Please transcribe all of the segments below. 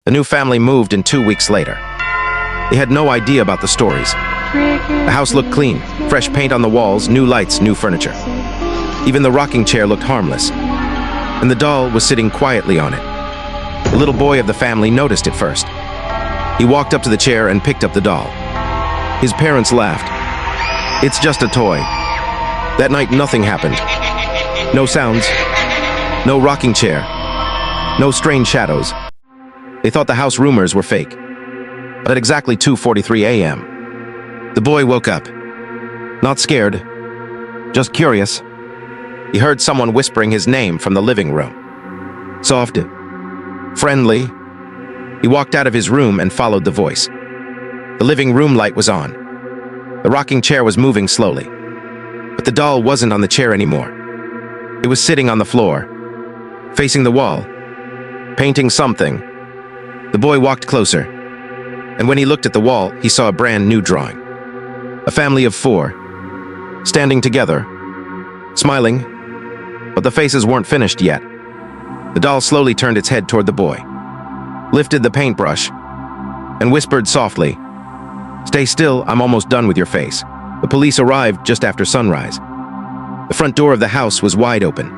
The new family moved in 2 weeks later. They had no idea about the stories. The house looked clean, fresh paint on the walls, new lights, new furniture. Even the rocking chair looked harmless, and the doll was sitting quietly on it. The little boy of the family noticed it first. He walked up to the chair and picked up the doll. His parents laughed. "It's just a toy." That night, nothing happened. No sounds, no rocking chair, no strange shadows. They thought the house rumors were fake. But at exactly 2:43 a.m., the boy woke up. Not scared, just curious. He heard someone whispering his name from the living room. Soft, friendly. He walked out of his room and followed the voice. The living room light was on. The rocking chair was moving slowly. But the doll wasn't on the chair anymore. It was sitting on the floor, facing the wall, painting something. The boy walked closer, and when he looked at the wall, he saw a brand new drawing. A family of 4, standing together, smiling, but the faces weren't finished yet. The doll slowly turned its head toward the boy, lifted the paintbrush, and whispered softly, "Stay still, I'm almost done with your face." The police arrived just after sunrise. The front door of the house was wide open.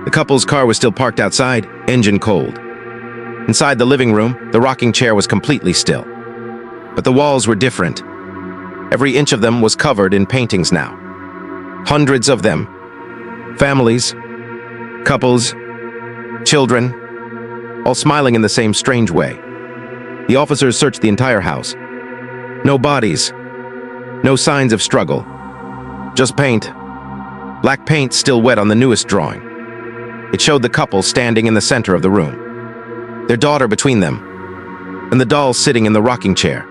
The couple's car was still parked outside, engine cold. Inside the living room, the rocking chair was completely still. But the walls were different. Every inch of them was covered in paintings now. Hundreds of them. Families, couples, children, all smiling in the same strange way. The officers searched the entire house. No bodies, no signs of struggle. Just paint. Black paint still wet on the newest drawing. It showed the couple standing in the center of the room, their daughter between them, and the doll sitting in the rocking chair.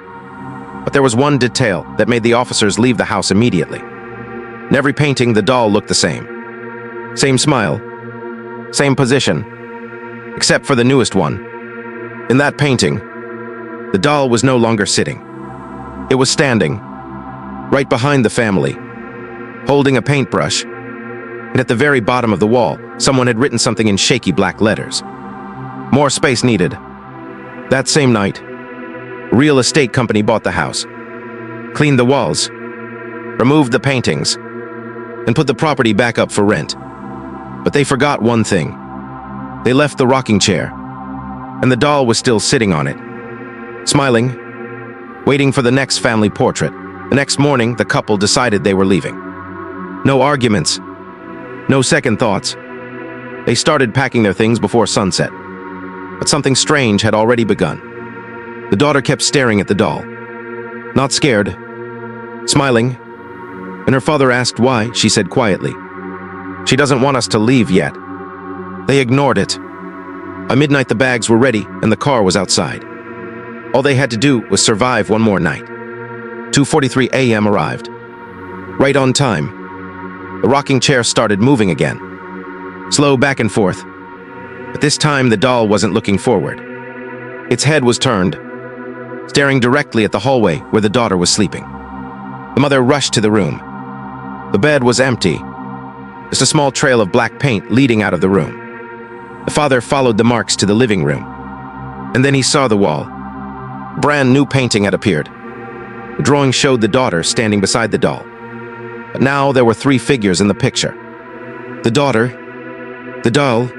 But there was one detail that made the officers leave the house immediately. In every painting, the doll looked the same. Same smile, same position, except for the newest one. In that painting, the doll was no longer sitting. It was standing, right behind the family, holding a paintbrush. And at the very bottom of the wall, someone had written something in shaky black letters. More space needed. That same night, a real estate company bought the house, cleaned the walls, removed the paintings, and put the property back up for rent. But they forgot one thing. They left the rocking chair, and the doll was still sitting on it, smiling, waiting for the next family portrait. The next morning, the couple decided they were leaving. No arguments, no second thoughts. They started packing their things before sunset. But something strange had already begun. The daughter kept staring at the doll, not scared, smiling, and her father asked why. She said quietly, "She doesn't want us to leave yet." They ignored it. By midnight, the bags were ready and the car was outside. All they had to do was survive one more night. 2:43 a.m. arrived. Right on time. The rocking chair started moving again. Slow back and forth. But this time, the doll wasn't looking forward. Its head was turned, staring directly at the hallway where the daughter was sleeping. The mother rushed to the room. The bed was empty, just a small trail of black paint leading out of the room. The father followed the marks to the living room, and then he saw the wall. A brand new painting had appeared. The drawing showed the daughter standing beside the doll. But now there were 3 figures in the picture. The daughter, the doll,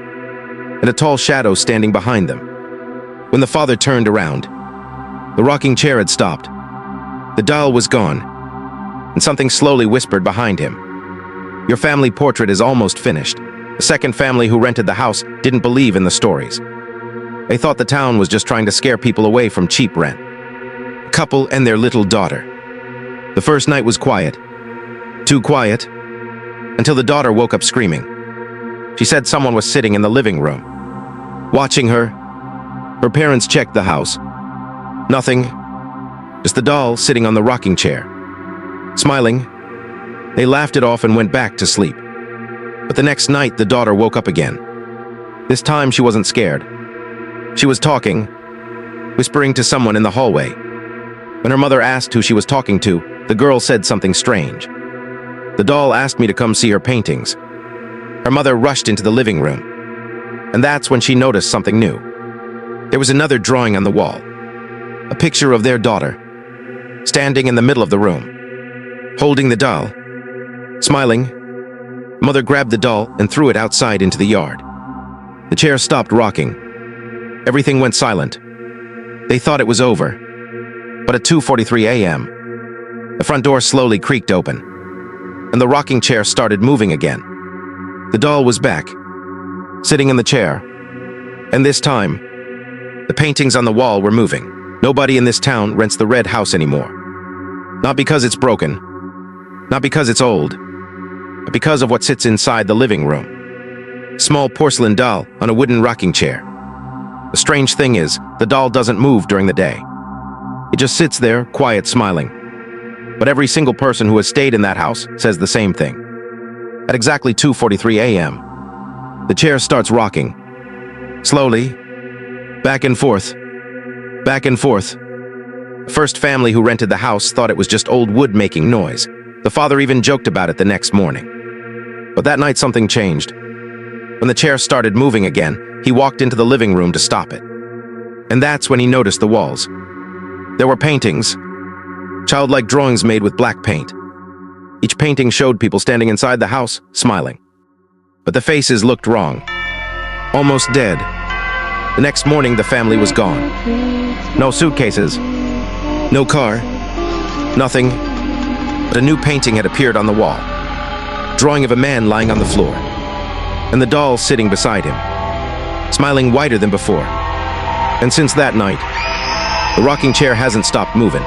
and a tall shadow standing behind them. When the father turned around, the rocking chair had stopped. The doll was gone, and something slowly whispered behind him. "Your family portrait is almost finished." The second family who rented the house didn't believe in the stories. They thought the town was just trying to scare people away from cheap rent. A couple and their little daughter. The first night was quiet. Too quiet, until the daughter woke up screaming. She said someone was sitting in the living room, watching her. Her parents checked the house. Nothing, just the doll sitting on the rocking chair. Smiling, they laughed it off and went back to sleep. But the next night, the daughter woke up again. This time, she wasn't scared. She was talking, whispering to someone in the hallway. When her mother asked who she was talking to, the girl said something strange. The doll asked me to come see her paintings. Her mother rushed into the living room, and that's when she noticed something new. There was another drawing on the wall. A picture of their daughter, standing in the middle of the room, holding the doll. Smiling, Mother grabbed the doll and threw it outside into the yard. The chair stopped rocking. Everything went silent. They thought it was over. But at 2:43 a.m., the front door slowly creaked open, and the rocking chair started moving again. The doll was back, sitting in the chair, and this time, the paintings on the wall were moving. Nobody in this town rents the red house anymore. Not because it's broken, not because it's old, but because of what sits inside the living room. A small porcelain doll on a wooden rocking chair. The strange thing is, the doll doesn't move during the day. It just sits there, quiet, smiling. But every single person who has stayed in that house says the same thing. At exactly 2:43 a.m., the chair starts rocking. Slowly, back and forth, back and forth. The first family who rented the house thought it was just old wood making noise. The father even joked about it the next morning. But that night something changed. When the chair started moving again, he walked into the living room to stop it. And that's when he noticed the walls. There were paintings, childlike drawings made with black paint. Each painting showed people standing inside the house, smiling. But the faces looked wrong. Almost dead. The next morning, the family was gone. No suitcases, no car, nothing. But a new painting had appeared on the wall. Drawing of a man lying on the floor, and the doll sitting beside him, smiling wider than before. And since that night, the rocking chair hasn't stopped moving.